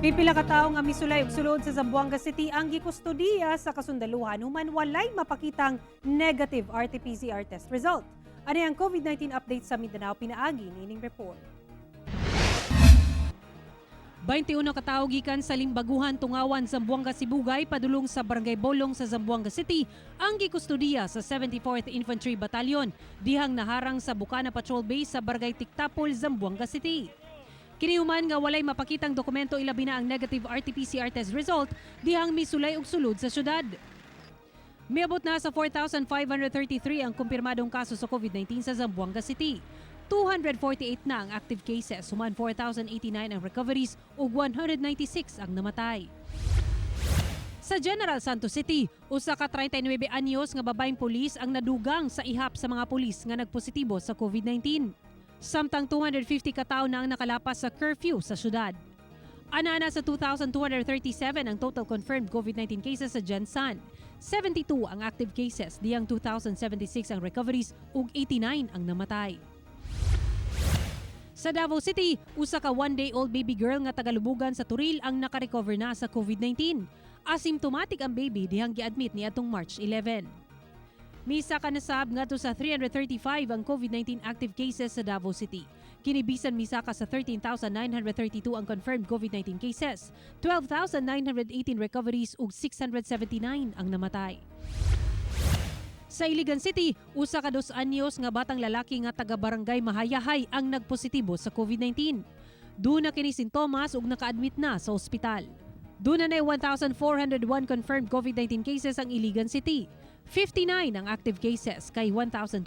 Pipila ka tawo nga misulay og sulod sa Zamboanga City ang gikustudiya sa kasundaluhan human walay mapakitang negative RT-PCR test result. Ano ang COVID-19 update sa Mindanao pinaagi nining report. 21 ka tawo gikan sa Limbaguhan, Tungawan, Zamboanga, Sibugay padulong sa Barangay Bolong sa Zamboanga City ang gikustudiya sa 74th Infantry Battalion dihang naharang sa Bukana Patrol Base sa Barangay Tiktapol, Zamboanga City. Kinihuman nga walay mapakitang dokumento ilabi na ang negative RT-PCR test result dihang misulay og sulod sa syudad. Miabot na sa 4,533 ang kumpirmadong kaso sa COVID-19 sa Zamboanga City. 248 na ang active cases, suman 4,089 ang recoveries ug 196 ang namatay. Sa General Santos City, usa ka 39 anyos nga babaeng pulis ang nadugang sa ihap sa mga pulis nga nagpositibo sa COVID-19. Samtang 250 ka tawo na ang nakalapas sa curfew sa syudad. Anana sa 2,237 ang total confirmed COVID-19 cases sa Jensan. 72 ang active cases, diyang 2,076 ang recoveries ug 89 ang namatay. Sa Davao City, usa ka 1-day-old baby girl nga tagalubugan sa Turil ang nakarecover na sa COVID-19. Asymptomatic ang baby dihang gi-admit ni atong March 11. Misa ka nasab ngadto sa 335 ang COVID-19 active cases sa Davao City. Kinibisan misa ka sa 13,932 ang confirmed COVID-19 cases, 12,918 recoveries ug 679 ang namatay. Sa Iligan City, usa ka 2 anyos nga batang lalaki nga taga-barangay Mahayahay ang nagpositibo sa COVID-19. Duna kini sintomas ug naka-admit na sa ospital. Duna na 1,401 confirmed COVID-19 cases ang Iligan City. 59 ang active cases kay 1,257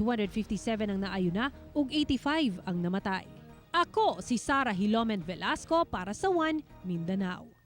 ang naayo na ug 85 ang namatay. Ako si Sarah Hilomen Velasco para sa One Mindanao.